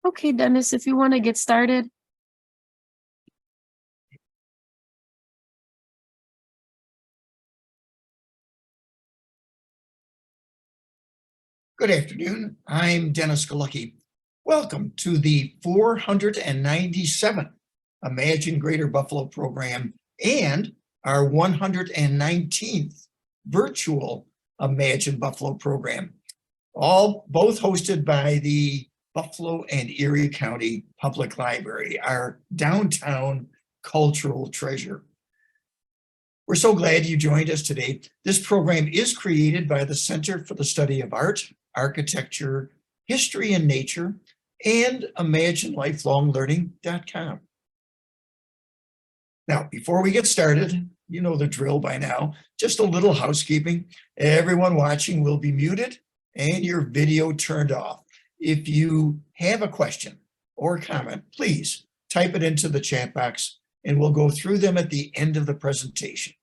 Okay, Dennis, if you want to get started. Good afternoon. I'm Dennis Galucki. Welcome to the 497th Imagine Greater Buffalo program and our 119th virtual Imagine Buffalo program, both hosted by the Buffalo and Erie County Public Library, our downtown cultural treasure. We're so glad you joined us today. This program is created by the Center for the Study of Art, Architecture, History, and Nature, and ImagineLifelongLearning.com. Now, before we get started, you know the drill by now, just a little housekeeping. Everyone watching will be muted and your video turned off. If you have a question or comment, please type it into the chat box and we'll go through them at the end of the presentation.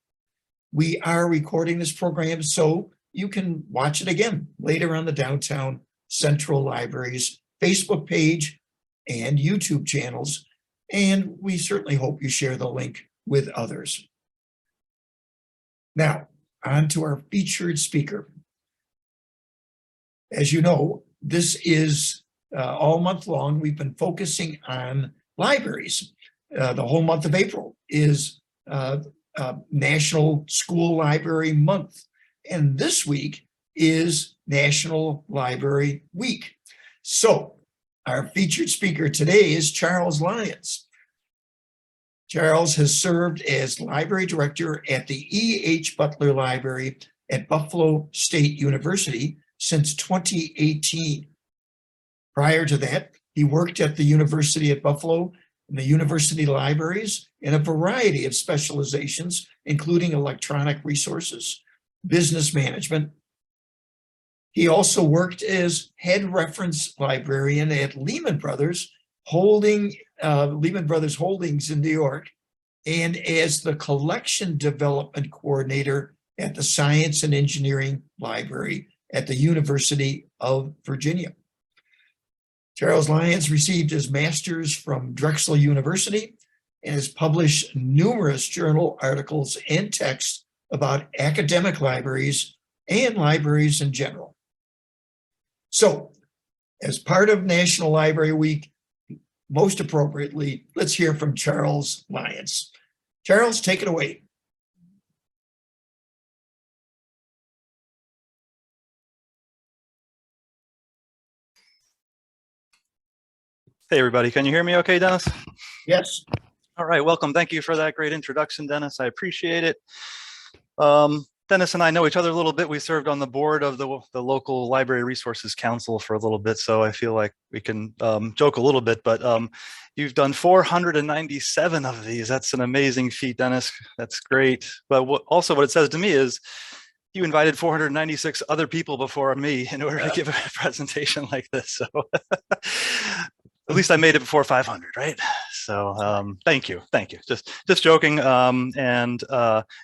We are recording this program so you can watch it again later on the Downtown Central Library's Facebook page and YouTube channels, and we certainly hope you share the link with others. Now, on to our featured speaker. As you know, this is all month long, we've been focusing on libraries. The whole month of April is National School Library Month. And this week is National Library Week. So our featured speaker today is Charles Lyons. Charles has served as library director at the E.H. Butler Library at Buffalo State University since 2018. Prior to that, he worked at the University at Buffalo and the university libraries in a variety of specializations, including electronic resources, business management. He also worked as head reference librarian at Lehman Brothers Holdings in New York, and as the collection development coordinator at the Science and Engineering Library at the University of Virginia. Charles Lyons received his master's from Drexel University and has published numerous journal articles and texts about academic libraries and libraries in general. So, as part of National Library Week, most appropriately, let's hear from Charles Lyons. Charles, take it away. Hey, everybody. Can you hear me okay, Dennis? Yes. All right. Welcome. Thank you for that great introduction, Dennis. I appreciate it. Dennis and I know each other a little bit. We served on the board of the local Library Resources Council for a little bit, so I feel like we can joke a little bit, but you've done 497 of these. That's an amazing feat, Dennis. That's great. But what it says to me is you invited 496 other people before me in order to give a presentation like this. So at least I made it before 500, right? So thank you. Just joking, and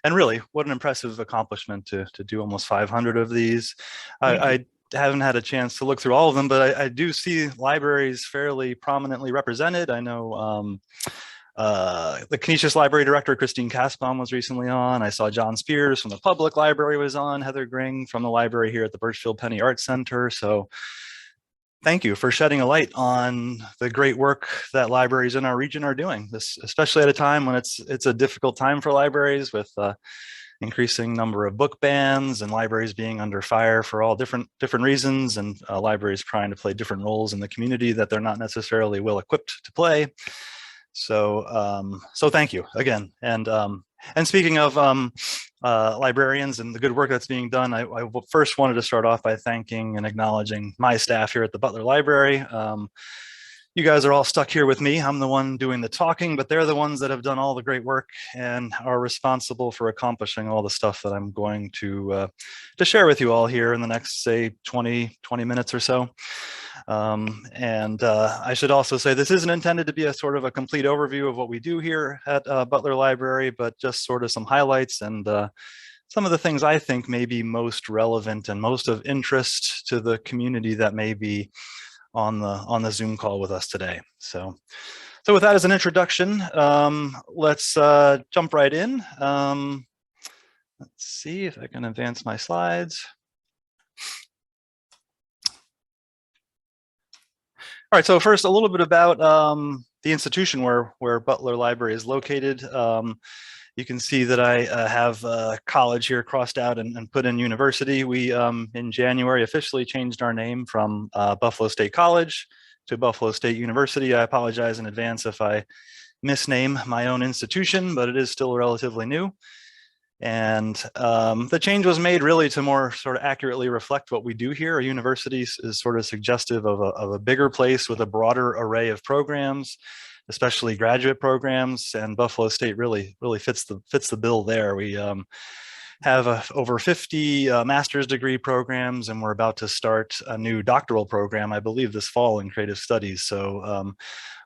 really, what an impressive accomplishment to do almost 500 of these. I haven't had a chance to look through all of them, but I do see libraries fairly prominently represented. I know the Canisius Library Director, Christine Caspon, was recently on. I saw John Spears from the Public Library was on, Heather Gring from the library here at the Birchfield Penny Arts Center. So thank you for shedding a light on the great work that libraries in our region are doing, this, especially at a time when it's a difficult time for libraries with increasing number of book bans and libraries being under fire for all different reasons, and libraries trying to play different roles in the community that they're not necessarily well equipped to play. So thank you again. And speaking of librarians and the good work that's being done, I first wanted to start off by thanking and acknowledging my staff here at the Butler Library. You guys are all stuck here with me. I'm the one doing the talking, but they're the ones that have done all the great work and are responsible for accomplishing all the stuff that I'm going to share with you all here in the next, say, 20 minutes or so. I should also say this isn't intended to be a sort of a complete overview of what we do here at Butler Library, but just sort of some highlights and some of the things I think may be most relevant and most of interest to the community that may be on the Zoom call with us today. So with that as an introduction, let's jump right in. Let's see if I can advance my slides. All right, so first, a little bit about the institution where Butler Library is located. You can see that I have college here crossed out and put in university. We, in January, officially changed our name from Buffalo State College to Buffalo State University. I apologize in advance if I misname my own institution, but it is still relatively new. And the change was made really to more sort of accurately reflect what we do here. A university is sort of suggestive of a bigger place with a broader array of programs, especially graduate programs, and Buffalo State really fits the bill there. We have over 50 master's degree programs, and we're about to start a new doctoral program, I believe, this fall in creative studies. So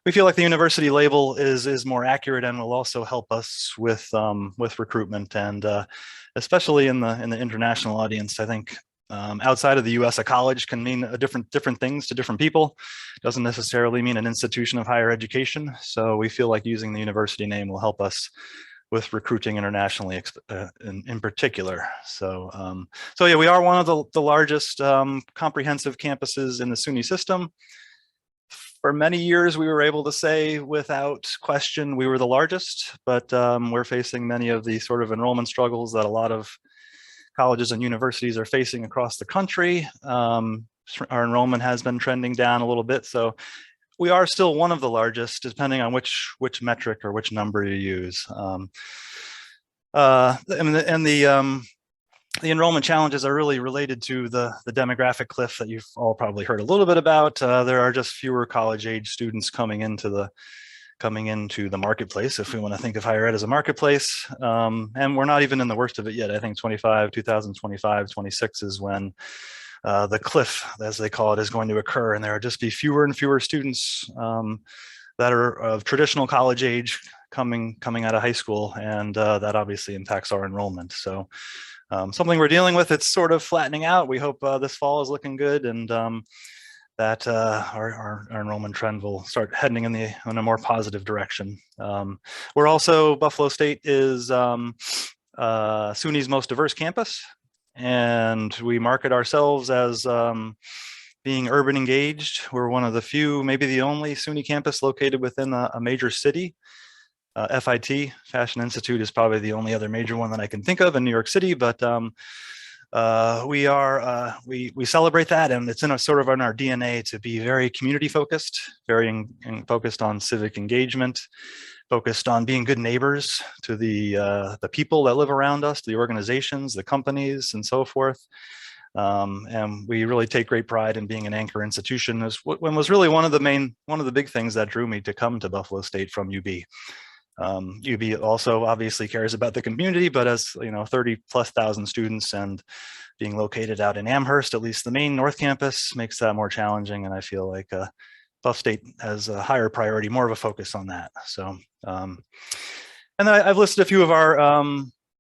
we feel like the university label is more accurate and will also help us with recruitment, and especially in the international audience. I think outside of the U.S., a college can mean different things to different people. Doesn't necessarily mean an institution of higher education. So we feel like using the university name will help us with recruiting internationally in particular. So yeah, we are one of the largest comprehensive campuses in the SUNY system. For many years, we were able to say without question we were the largest, but we're facing many of the sort of enrollment struggles that a lot of colleges and universities are facing across the country. Our enrollment has been trending down a little bit, so we are still one of the largest, depending on which metric or which number you use. The enrollment challenges are really related to the demographic cliff that you've all probably heard a little bit about. There are just fewer college-age students coming into the marketplace, if we want to think of higher ed as a marketplace. And we're not even in the worst of it yet. I think 2025, 26 is when the cliff, as they call it, is going to occur, and there will just be fewer and fewer students that are of traditional college age coming out of high school, and that obviously impacts our enrollment. So something we're dealing with. It's sort of flattening out. We hope this fall is looking good, and that our enrollment trend will start heading in a more positive direction. We're also, Buffalo State is SUNY's most diverse campus, and we market ourselves as being urban engaged. We're one of the few, maybe the only SUNY campus located within a major city. FIT, Fashion Institute, is probably the only other major one that I can think of in New York City, but we celebrate that, and it's in our DNA to be very community focused, very focused on civic engagement, focused on being good neighbors to the people that live around us, the organizations, the companies, and so forth. And we really take great pride in being an anchor institution. When was really one of the big things that drew me to come to Buffalo State from UB. UB also obviously cares about the community, but as 30,000+ students and being located out in Amherst, at least the main North Campus, makes that more challenging. And I feel like Buff State has a higher priority, more of a focus on that. So, and then I've listed a few of our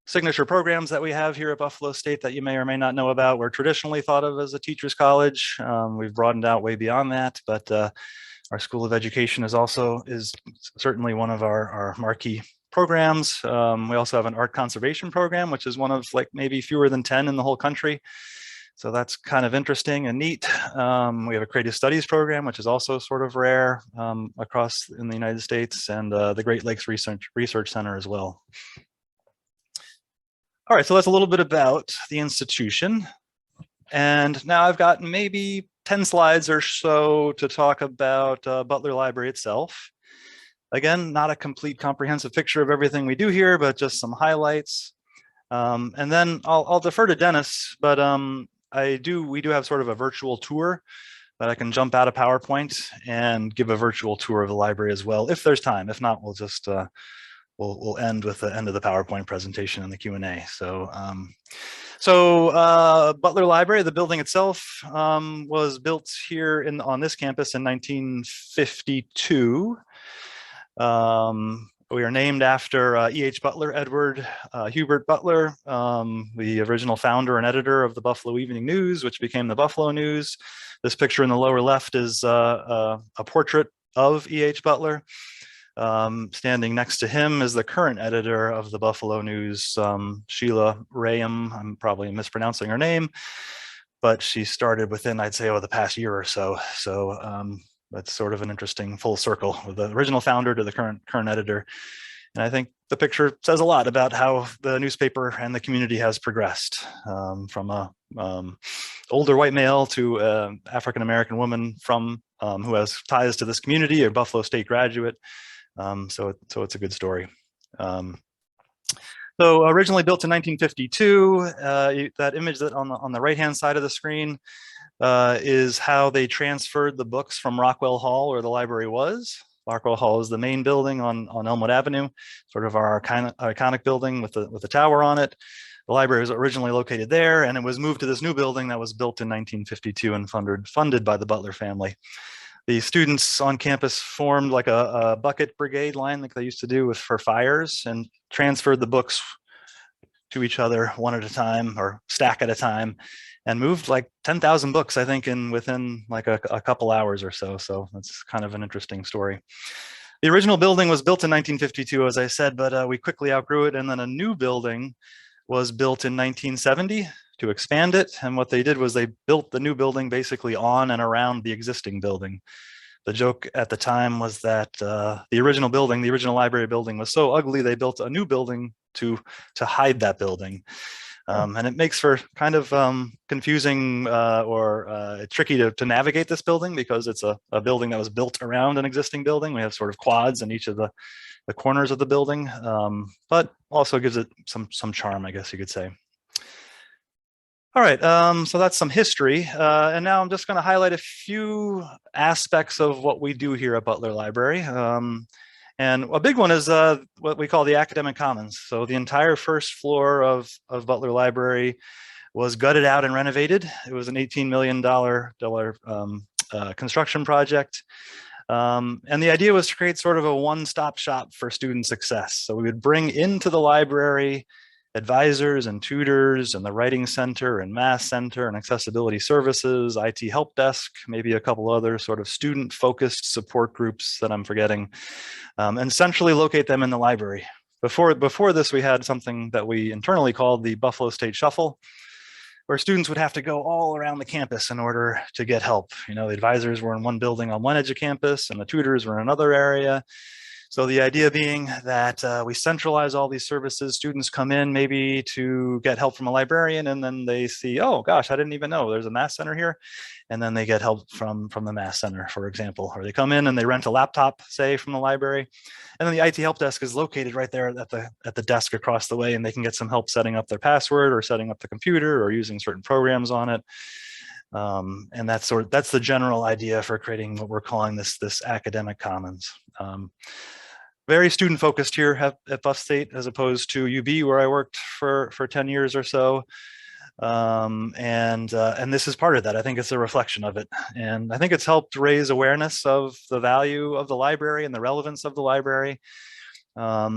signature programs that we have here at Buffalo State that you may or may not know about. We're traditionally thought of as a teacher's college. We've broadened out way beyond that, but our School of Education is certainly one of our marquee programs. We also have an art conservation program, which is one of maybe fewer than 10 in the whole country. So that's kind of interesting and neat. We have a creative studies program, which is also sort of rare across in the United States, and the Great Lakes Research Center as well. All right, so that's a little bit about the institution. And now I've got maybe 10 slides or so to talk about Butler Library itself. Again, not a complete comprehensive picture of everything we do here, but just some highlights. And then I'll defer to Dennis, but we do have sort of a virtual tour that I can jump out of PowerPoint and give a virtual tour of the library as well, if there's time. If not, we'll just we'll end with the end of the PowerPoint presentation and the Q&A. So Butler Library, the building itself, was built here on this campus in 1952. We are named after E.H. Butler, Edward Hubert Butler, the original founder and editor of the Buffalo Evening News, which became the Buffalo News. This picture in the lower left is a portrait of E.H. Butler. Standing next to him is the current editor of the Buffalo News, Sheila Rayam. I'm probably mispronouncing her name, but she started within, I'd say, over the past year or so. So that's sort of an interesting full circle with the original founder to the current editor. And I think the picture says a lot about how the newspaper and the community has progressed, from a older white male to African-American woman from who has ties to this community, a Buffalo State graduate. So it's a good story. So originally built in 1952, that image that on the right-hand side of the screen is how they transferred the books from Rockwell Hall, where the library was. Rockwell Hall is the main building on Elmwood Avenue, sort of our iconic building with the tower on it. The library was originally located there, and it was moved to this new building that was built in 1952 and funded by the Butler family. The students on campus formed like a bucket brigade line like they used to do for fires, and transferred the books to each other one at a time, or stack at a time, and moved like 10,000 books, I think, within like a couple hours or so. So that's kind of an interesting story. The original building was built in 1952, as I said, but we quickly outgrew it. And then a new building was built in 1970 to expand it. And what they did was they built the new building basically on and around the existing building. The joke at the time was that the original building, the original library building, was so ugly, they built a new building to hide that building. And it makes for kind of confusing or tricky to navigate this building, because it's a building that was built around an existing building. We have sort of quads in each of the corners of the building, but also gives it some charm, I guess you could say. All right, so that's some history. And now I'm just going to highlight a few aspects of what we do here at Butler Library. And a big one is what we call the academic commons. So the entire first floor of Butler Library was gutted out and renovated. It was an $18 million construction project. And the idea was to create sort of a one-stop shop for student success. So we would bring into the library advisors and tutors and the writing center and math center and accessibility services, IT help desk, maybe a couple other sort of student-focused support groups that I'm forgetting, and centrally locate them in the library. Before this, we had something that we internally called the Buffalo State Shuffle, where students would have to go all around the campus in order to get help. You know, the advisors were in one building on one edge of campus, and the tutors were in another area. So the idea being that we centralize all these services. Students come in maybe to get help from a librarian, and then they see, oh gosh, I didn't even know there's a math center here. And then they get help from the math center, for example. Or they come in and they rent a laptop, say, from the library. And then the IT help desk is located right there at the desk across the way, and they can get some help setting up their password or setting up the computer or using certain programs on it. And that's the general idea for creating what we're calling this academic commons. Very student focused here at Buff State, as opposed to UB, where I worked for 10 years or so. And this is part of that. I think it's a reflection of it. And I think it's helped raise awareness of the value of the library and the relevance of the library. I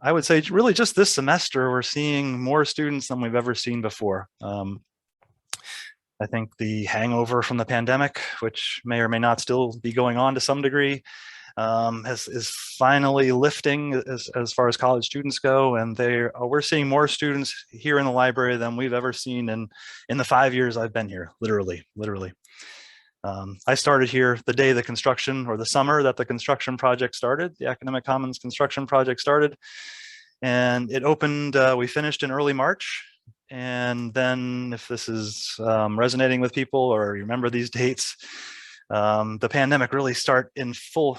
would say really just this semester, we're seeing more students than we've ever seen before. I think the hangover from the pandemic, which may or may not still be going on to some degree, is finally lifting as far as college students go, and we're seeing more students here in the library than we've ever seen in the 5 years I've been here, literally. I started here the day the summer that the construction project started, the Academic Commons construction project started, and it opened, we finished in early March. And then, if this is resonating with people or you remember these dates, the pandemic really started in full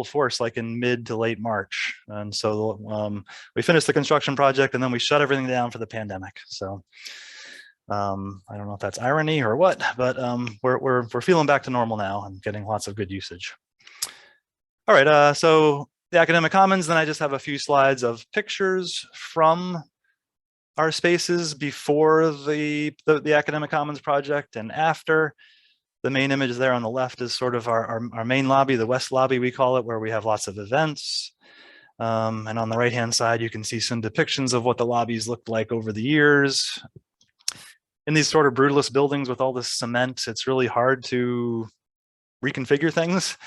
force, like in mid to late March. And so we finished the construction project, and then we shut everything down for the pandemic. So I don't know if that's irony or what, but we're feeling back to normal now and getting lots of good usage. All right, so the Academic Commons, then I just have a few slides of pictures from our spaces before the Academic Commons project and after. The main image there on the left is sort of our main lobby, the west lobby, we call it, where we have lots of events. And on the right-hand side, you can see some depictions of what the lobbies looked like over the years. In these sort of brutalist buildings with all this cement, it's really hard to reconfigure things,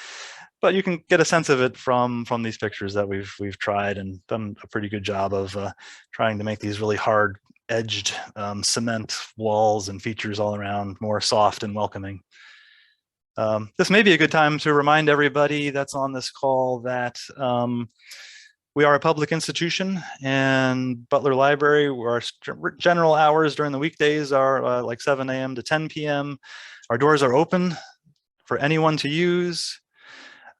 but you can get a sense of it from these pictures that we've tried and done a pretty good job of trying to make these really hard edged cement walls and features all around more soft and welcoming. This may be a good time to remind everybody that's on this call that we are a public institution, and Butler Library, our general hours during the weekdays are like 7 a.m. to 10 p.m. Our doors are open for anyone to use.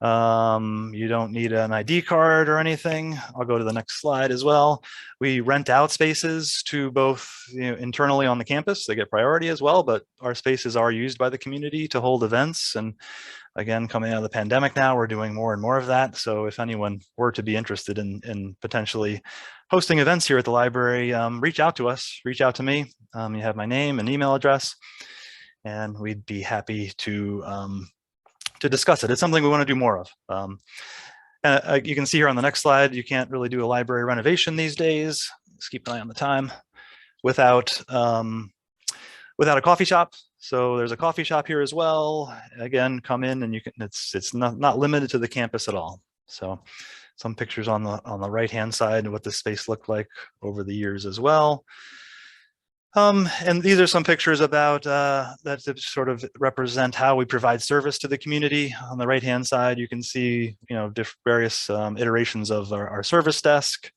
You don't need an ID card or anything. I'll go to the next slide as well. We rent out spaces to both internally on the campus. They get priority as well, but our spaces are used by the community to hold events. And again, coming out of the pandemic now, we're doing more and more of that. So if anyone were to be interested in potentially hosting events here at the library, reach out to us, reach out to me. You have my name and email address, and we'd be happy to discuss it. It's something we want to do more of. And you can see here on the next slide, you can't really do a library renovation these days. Let's keep an eye on the time without a coffee shop. So there's a coffee shop here as well. Again, come in and you can. It's not limited to the campus at all. So some pictures on the right hand side of what the space looked like over the years as well. And these are some pictures about that sort of represent how we provide service to the community. On the right-hand side, you can see, various iterations of our service desk.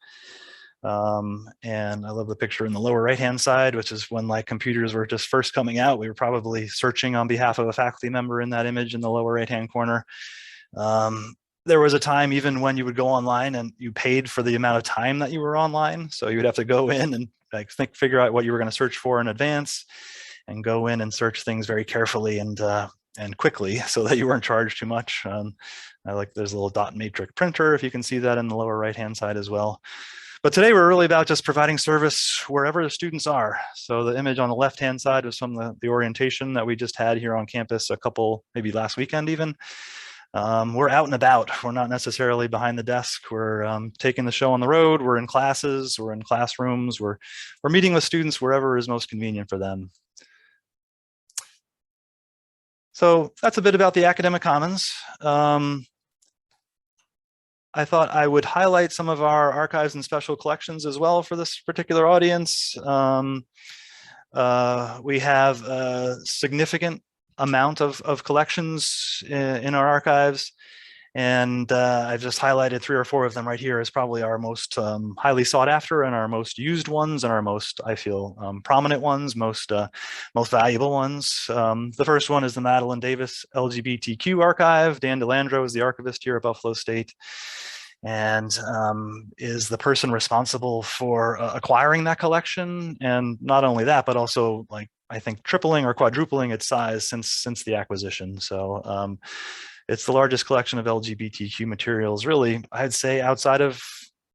And I love the picture in the lower right-hand side, which is when like computers were just first coming out. We were probably searching on behalf of a faculty member in that image in the lower right-hand corner. There was a time even when you would go online and you paid for the amount of time that you were online. So you would have to go in and figure out what you were going to search for in advance and go in and search things very carefully and quickly so that you weren't charged too much. There's a little dot matrix printer, if you can see that in the lower right-hand side as well. But today we're really about just providing service wherever the students are. So the image on the left-hand side was from the orientation that we just had here on campus maybe last weekend even. We're out and about. We're not necessarily behind the desk. We're taking the show on the road. We're in classes. We're in classrooms. We're meeting with students wherever is most convenient for them. So that's a bit about the Academic Commons. I thought I would highlight some of our archives and special collections as well for this particular audience. We have a significant amount of collections in our archives, and I've just highlighted 3 or 4 of them right here as probably our most highly sought after and our most used ones and our most, I feel, prominent ones, most valuable ones. The first one is the Madeline Davis LGBTQ archive. Dan DeLandro is the archivist here at Buffalo State and is the person responsible for acquiring that collection. And not only that, but also I think tripling or quadrupling its size since the acquisition. So it's the largest collection of LGBTQ materials, really, I'd say, outside of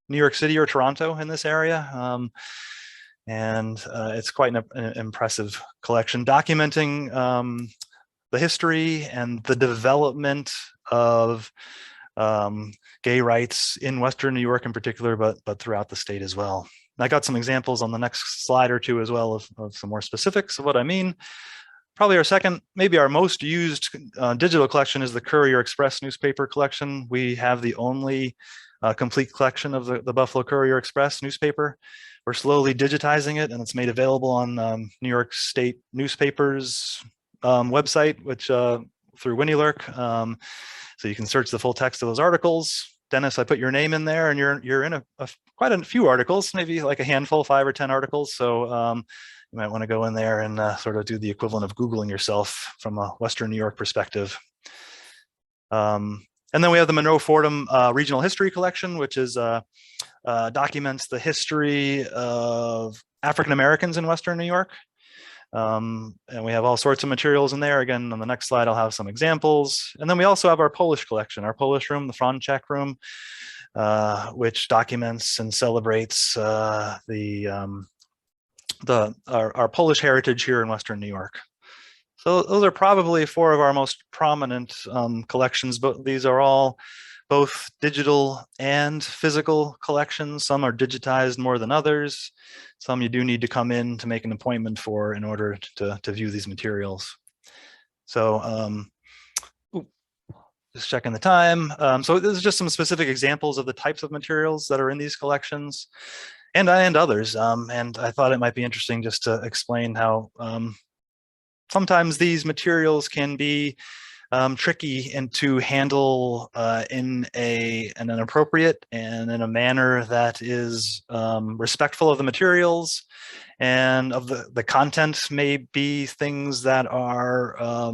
New York City or Toronto in this area. And it's quite an impressive collection documenting the history and the development of gay rights in Western New York in particular, but throughout the state as well. I got some examples on the next slide or two as well of some more specifics of what I mean. Probably our second, maybe our most used digital collection is the Courier Express newspaper collection. We have the only complete collection of the Buffalo Courier Express newspaper. We're slowly digitizing it, and it's made available on New York State newspapers website, which through WinnieLurk. So you can search the full text of those articles. Dennis, I put your name in there, and you're in quite a few articles, maybe like a handful, 5 or 10 articles. So you might want to go in there and sort of do the equivalent of Googling yourself from a Western New York perspective. And then we have the Monroe Fordham Regional History Collection, which is documents the history of African Americans in Western New York. And we have all sorts of materials in there. Again, on the next slide, I'll have some examples. And then we also have our Polish collection, our Polish room, the Franczak room, which documents and celebrates our Polish heritage here in Western New York. So those are probably four of our most prominent collections, but these are all both digital and physical collections. Some are digitized more than others. Some you do need to come in to make an appointment for in order to view these materials. So just checking the time. So this is just some specific examples of the types of materials that are in these collections and others. And I thought it might be interesting just to explain how sometimes these materials can be tricky and to handle in an appropriate and in a manner that is respectful of the materials and of the content. May be things that are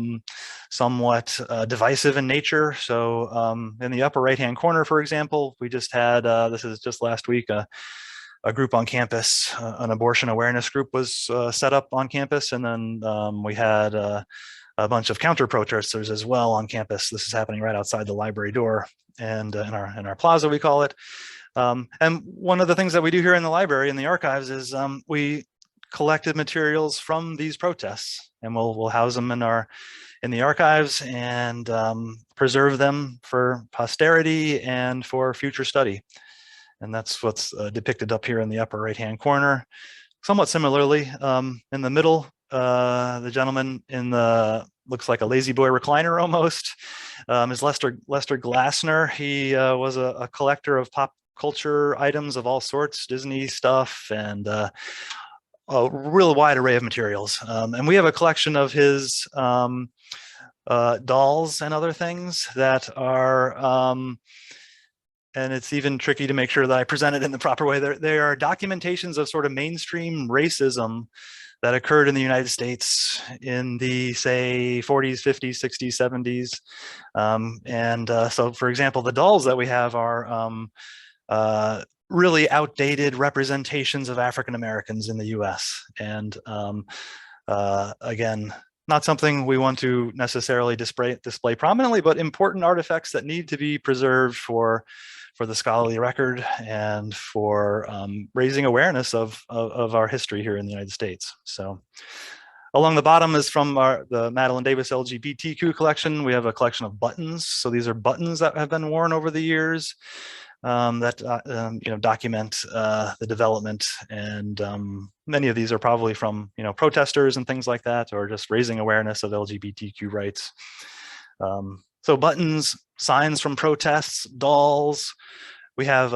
somewhat divisive in nature. So in the upper right hand corner, for example, we just had this is just last week, a group on campus, an abortion awareness group was set up on campus, and then we had a bunch of counter protesters as well on campus. This is happening right outside the library door and in our plaza, we call it. And one of the things that we do here in the library, in the archives, is we collected materials from these protests, and we'll house them in the archives and preserve them for posterity and for future study. And that's what's depicted up here in the upper right-hand corner. Somewhat similarly, in the middle, the gentleman in the looks like a lazy boy recliner almost is Lester Glassner. He was a collector of pop culture items of all sorts, Disney stuff, and a real wide array of materials. And we have a collection of his dolls and other things that are and it's even tricky to make sure that I present it in the proper way. There are documentations of sort of mainstream racism that occurred in the United States in the, say, 40s, 50s, 60s, 70s. So, for example, the dolls that we have are really outdated representations of African Americans in the US. And again, not something we want to necessarily display prominently, but important artifacts that need to be preserved for the scholarly record and for raising awareness of our history here in the United States. So along the bottom is from the Madeline Davis LGBTQ collection. We have a collection of buttons. So these are buttons that have been worn over the years that document the development, and many of these are probably from protesters and things like that, or just raising awareness of LGBTQ rights. So buttons, signs from protests, dolls. We have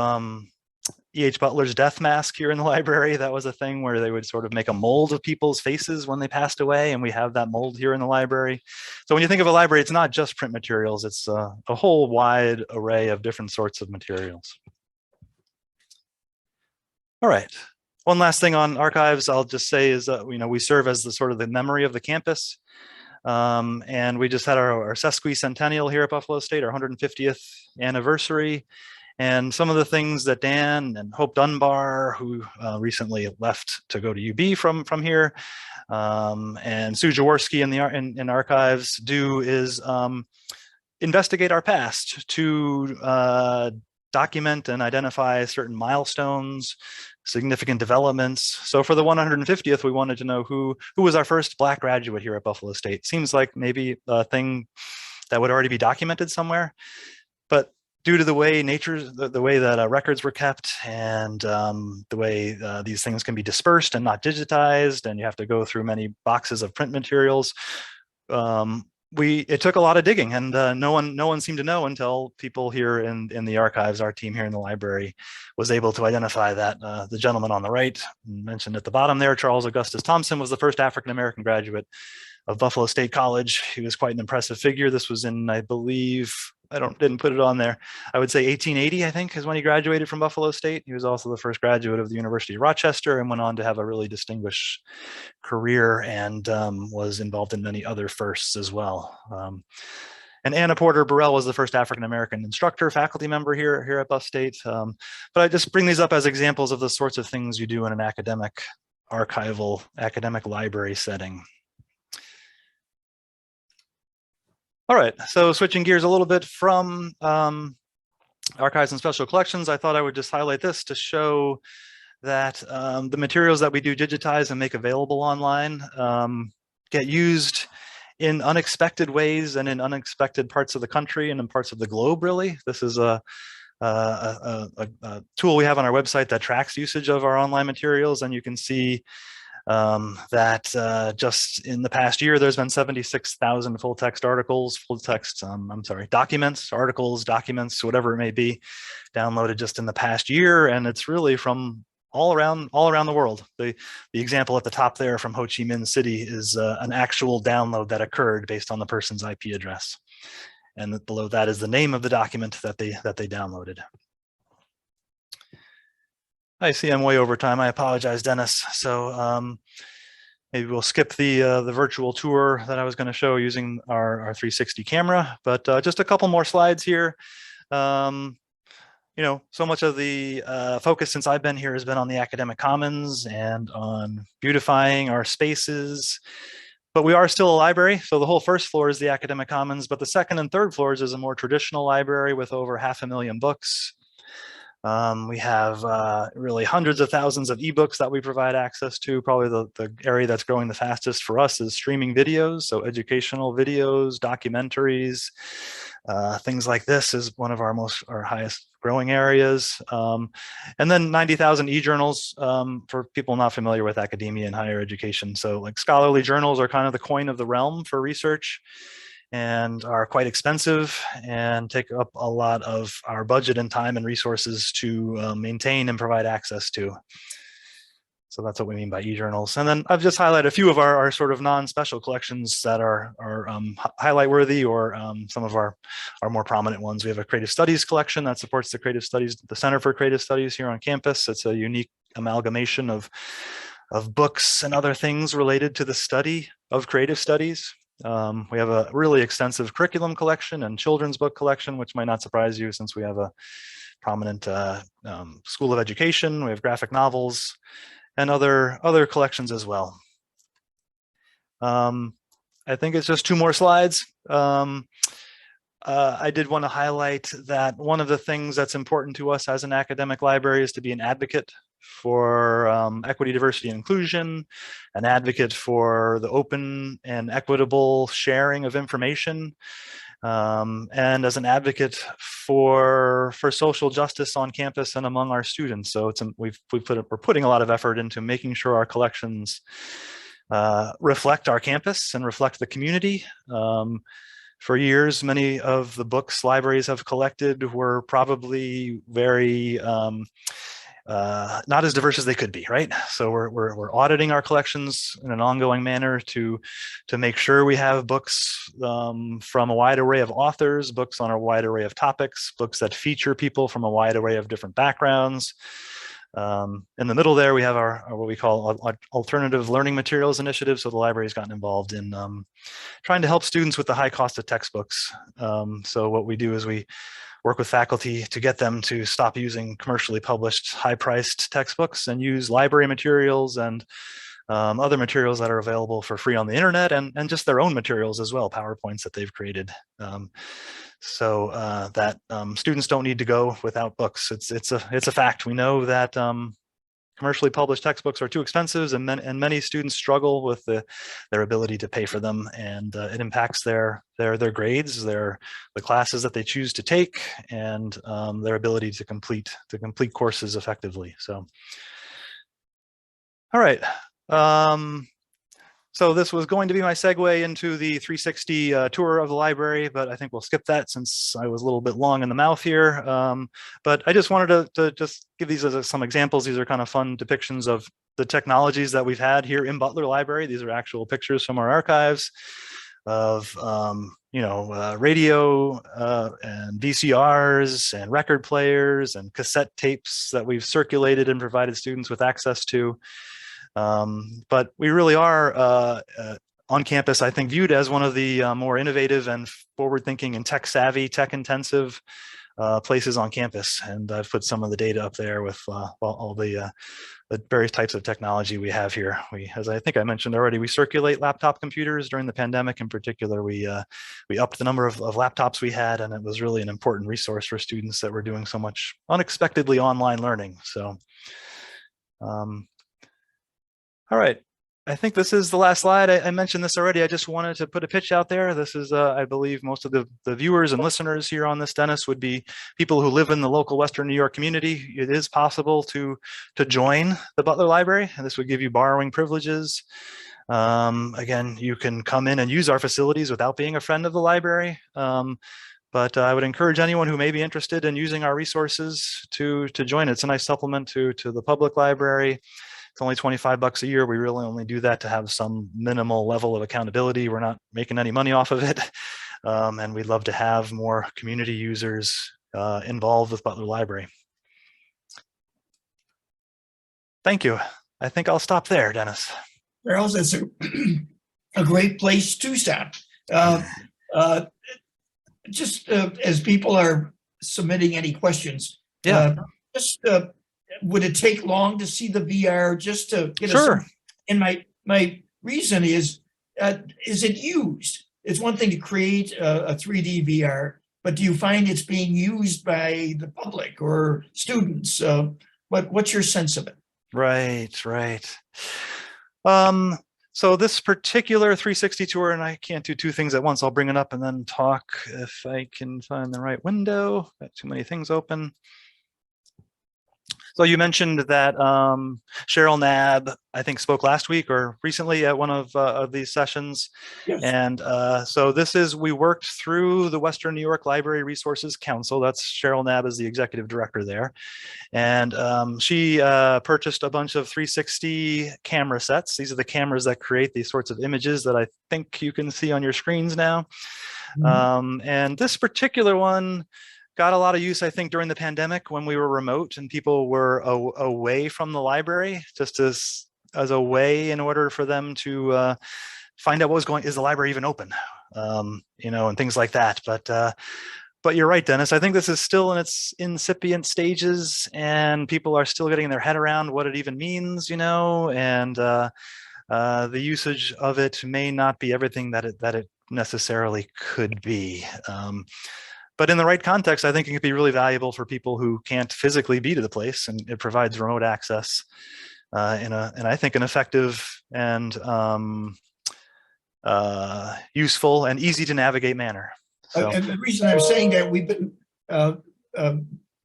E.H. Butler's death mask here in the library. That was a thing where they would sort of make a mold of people's faces when they passed away, and we have that mold here in the library. So when you think of a library, it's not just print materials, it's a whole wide array of different sorts of materials. All right, one last thing on archives I'll just say is that we serve as the sort of the memory of the campus. And we just had our sesquicentennial here at Buffalo State, our 150th anniversary. And some of the things that Dan and Hope Dunbar, who recently left to go to UB from here, and Sue Jaworski in archives do is investigate our past to document and identify certain milestones, significant developments. So for the 150th, we wanted to know who was our first Black graduate here at Buffalo State. Seems like maybe a thing that would already be documented somewhere, but due to the way the way that records were kept, and the way these things can be dispersed and not digitized, and you have to go through many boxes of print materials, it took a lot of digging, and no one seemed to know until people here in the archives, our team here in the library, was able to identify that the gentleman on the right, mentioned at the bottom there, Charles Augustus Thompson, was the first African-American graduate of Buffalo State College. He was quite an impressive figure. This was in, I believe, didn't put it on there, I would say 1880, I think, is when he graduated from Buffalo State. He was also the first graduate of the University of Rochester, and went on to have a really distinguished career, and was involved in many other firsts as well. And Anna Porter Burrell was the first African-American instructor, faculty member here at Buff State. But I just bring these up as examples of the sorts of things you do in an academic library setting. All right, so switching gears a little bit from archives and special collections, I thought I would just highlight this to show that the materials that we do digitize and make available online get used in unexpected ways and in unexpected parts of the country and in parts of the globe, really. This is a tool we have on our website that tracks usage of our online materials, and you can see that just in the past year, there's been 76,000 full text articles, documents, articles, documents, whatever it may be, downloaded just in the past year. And it's really from all around the world. The example at the top there from Ho Chi Minh City is an actual download that occurred based on the person's IP address. And below that is the name of the document that they downloaded. I see I'm way over time. I apologize, Dennis. So maybe we'll skip the virtual tour that I was going to show using our 360 camera, but just a couple more slides here. You know, so much of the focus since I've been here has been on the academic commons and on beautifying our spaces. But we are still a library, so the whole first floor is the academic commons, but the second and third floors is a more traditional library with over 500,000 books. We have really hundreds of thousands of ebooks that we provide access to. Probably the area that's growing the fastest for us is streaming videos, so educational videos, documentaries, things like this is one of our highest growing areas. And then 90,000 e-journals for people not familiar with academia and higher education. So like scholarly journals are kind of the coin of the realm for research and are quite expensive and take up a lot of our budget and time and resources to maintain and provide access to. So that's what we mean by e-journals. And then I've just highlighted a few of our sort of non-special collections that are highlight worthy, or some of our more prominent ones. We have a creative studies collection that supports the creative studies, the Center for Creative Studies here on campus. It's a unique amalgamation of books and other things related to the study of creative studies. We have a really extensive curriculum collection and children's book collection, which might not surprise you since we have a prominent School of Education. We have graphic novels and other collections as well. I think it's just two more slides. I did want to highlight that one of the things that's important to us as an academic library is to be an advocate for equity, diversity, and inclusion, an advocate for the open and equitable sharing of information, and as an advocate for social justice on campus and among our students. So we're putting a lot of effort into making sure our collections reflect our campus and reflect the community. For years, many of the books libraries have collected were probably very not as diverse as they could be, right? So we're auditing our collections in an ongoing manner to make sure we have books from a wide array of authors, books on a wide array of topics, books that feature people from a wide array of different backgrounds. In the middle there, we have our what we call alternative learning materials initiative. So the library's gotten involved in trying to help students with the high cost of textbooks. So what we do is we work with faculty to get them to stop using commercially published high-priced textbooks and use library materials and other materials that are available for free on the internet, and just their own materials as well, PowerPoints that they've created. So that students don't need to go without books. It's a fact. We know that commercially published textbooks are too expensive, and many students struggle with their ability to pay for them, and it impacts their grades, the classes that they choose to take, and their ability to complete courses effectively. So, all right. So this was going to be my segue into the 360 tour of the library, but I think we'll skip that since I was a little bit long in the mouth here. But I just wanted to just give these as some examples. These are kind of fun depictions of the technologies that we've had here in Butler Library. These are actual pictures from our archives of radio and VCRs and record players and cassette tapes that we've circulated and provided students with access to. But we really are on campus, I think, viewed as one of the more innovative and forward-thinking and tech-savvy, tech-intensive places on campus. And I've put some of the data up there with all the various types of technology we have here. As I think I mentioned already, we circulate laptop computers during the pandemic. In particular, we upped the number of laptops we had, and it was really an important resource for students that were doing so much unexpectedly online learning. So. All right, I think this is the last slide. I mentioned this already. I just wanted to put a pitch out there. This is, I believe most of the viewers and listeners here on this, Dennis, would be people who live in the local Western New York community. It is possible to join the Butler Library, and this would give you borrowing privileges. Again, you can come in and use our facilities without being a friend of the library. But I would encourage anyone who may be interested in using our resources to join. It's a nice supplement to the public library. It's only $25 a year. We really only do that to have some minimal level of accountability. We're not making any money off of it. And we'd love to have more community users involved with Butler Library. Thank you. I think I'll stop there, Dennis. Charles, that's a great place to stop. Just as people are submitting any questions, would it take long to see the VR just to get Sure. And my reason is it used? It's one thing to create a 3D VR, but do you find it's being used by the public or students? What's your sense of it? Right. So this particular 360 tour, and I can't do two things at once. I'll bring it up and then talk if I can find the right window. Got too many things open. So you mentioned that Cheryl Knabb, I think, spoke last week or recently at one of these sessions. Yes. And so we worked through the Western New York Library Resources Council. That's Cheryl Knabb is the executive director there. And she purchased a bunch of 360 camera sets. These are the cameras that create these sorts of images that I think you can see on your screens now. Mm-hmm. And this particular one got a lot of use, I think, during the pandemic when we were remote and people were away from the library, just as a way in order for them to find out what was going, is the library even open, and things like that. But you're right, Dennis. I think this is still in its incipient stages and people are still getting their head around what it even means, and the usage of it may not be everything that it necessarily could be. But in the right context, I think it could be really valuable for people who can't physically be to the place, and it provides remote access in I think an effective and useful and easy to navigate manner. So. And the reason I'm saying that, we've been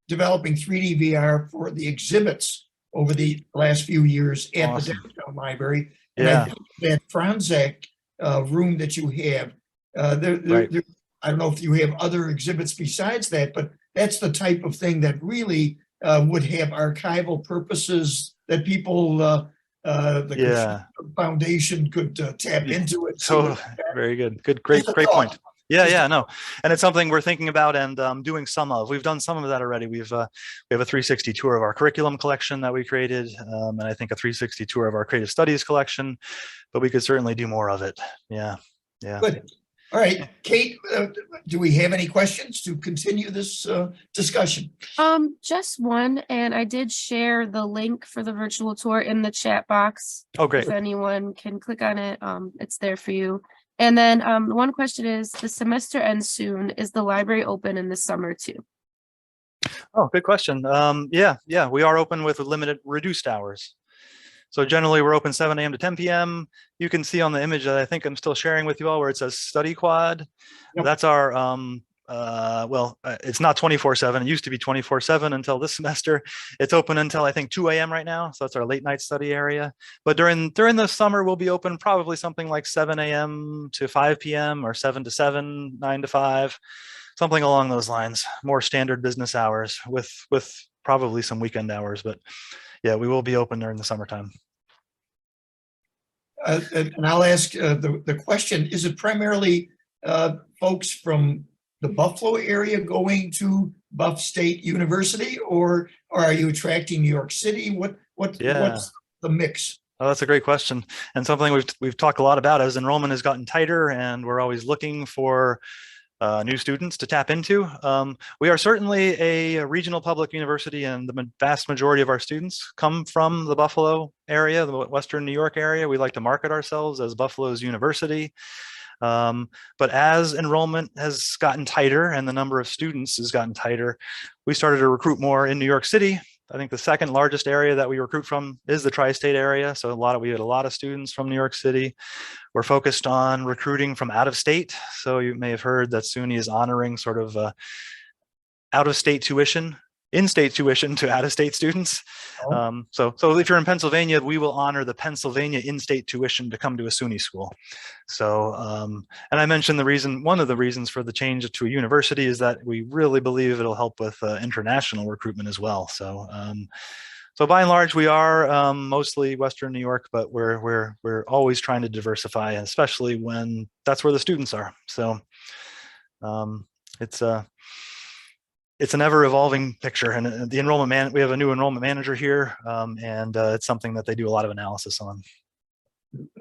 developing 3D VR for the exhibits over the last few years at the downtown library. And I think that Franzek room that you have, I don't know if you have other exhibits besides that, but that's the type of thing that really would have archival purposes that people, the foundation could tap into it. So very good. Great point. Yeah, no. And it's something we're thinking about and doing some of. We've done some of that already. We have a 360 tour of our curriculum collection that we created, and I think a 360 tour of our creative studies collection, but we could certainly do more of it. Yeah. Good. All right, Kate, do we have any questions to continue this discussion? Just one, and I did share the link for the virtual tour in the chat box. Oh, great. If anyone can click on it, it's there for you. And then the one question is, the semester ends soon. Is the library open in the summer too? Oh, good question. Yeah, we are open with limited reduced hours. So generally we're open 7 a.m. to 10 p.m. You can see on the image that I think I'm still sharing with you all where it says study quad. Yep. That's our, it's not 24/7. It used to be 24/7 until this semester. It's open until I think 2 a.m. right now. So that's our late night study area. But during the summer, we'll be open probably something like 7 a.m. to 5 p.m. or 7 to 7, 9 to 5, something along those lines. More standard business hours with probably some weekend hours, but yeah, we will be open during the summertime. And I'll ask the question, is it primarily folks from the Buffalo area going to Buff State University, or are you attracting New York City? What's the mix? Oh, that's a great question, and something we've talked a lot about as enrollment has gotten tighter and we're always looking for new students to tap into. We are certainly a regional public university, and the vast majority of our students come from the Buffalo area, the Western New York area. We like to market ourselves as Buffalo's university. But as enrollment has gotten tighter and the number of students has gotten tighter, we started to recruit more in New York City. I think the second largest area that we recruit from is the tri-state area. So we had a lot of students from New York City. We're focused on recruiting from out of state. So you may have heard that SUNY is honoring sort of out of state tuition, in-state tuition to out-of-state students. Oh. So if you're in Pennsylvania, we will honor the Pennsylvania in-state tuition to come to a SUNY school. So, and I mentioned one of the reasons for the change to a university is that we really believe it'll help with international recruitment as well. So, so by and large, we are mostly Western New York, but we're always trying to diversify, especially when that's where the students are. So, it's an ever evolving picture, and we have a new enrollment manager here, and it's something that they do a lot of analysis on.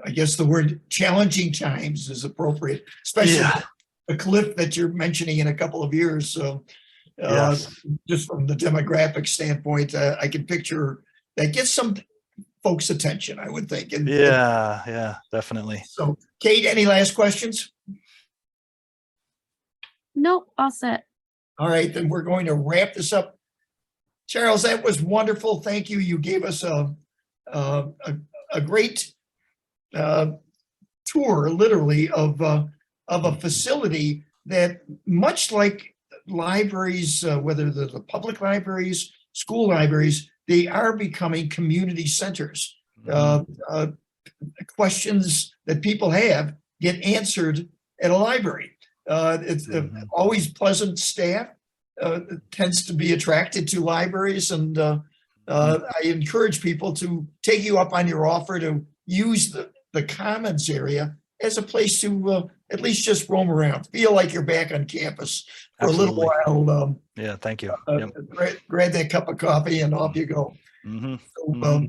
I guess the word challenging times is appropriate, especially the cliff that you're mentioning in a couple of years. So just from the demographic standpoint, I can picture that gets some folks' attention, I would think. And, yeah, definitely. So Kate, any last questions? Nope, all set. All right, then we're going to wrap this up. Charles, that was wonderful. Thank you. You gave us a great tour, literally, of a facility that, much like libraries, whether they're the public libraries, school libraries, they are becoming community centers. Questions that people have get answered at a library. It's always pleasant staff tends to be attracted to libraries, and I encourage people to take you up on your offer to use the commons area as a place to at least just roam around, feel like you're back on campus for Absolutely. a little while. Yeah, thank you. Grab that cup of coffee and off you go. Well,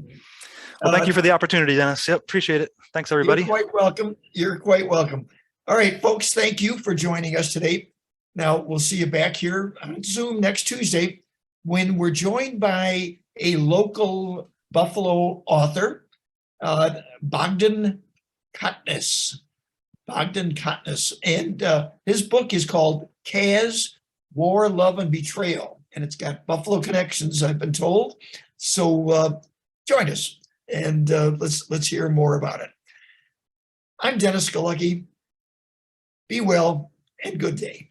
thank you for the opportunity, Dennis. Yep, appreciate it. Thanks, everybody. You're quite welcome. You're quite welcome. All right, folks, thank you for joining us today. Now, we'll see you back here on Zoom next Tuesday when we're joined by a local Buffalo author, Bogdan Kotnis. And his book is called Kaz, War, Love, and Betrayal. And it's got Buffalo connections, I've been told. So join us and let's hear more about it. I'm Dennis Galucki. Be well and good day.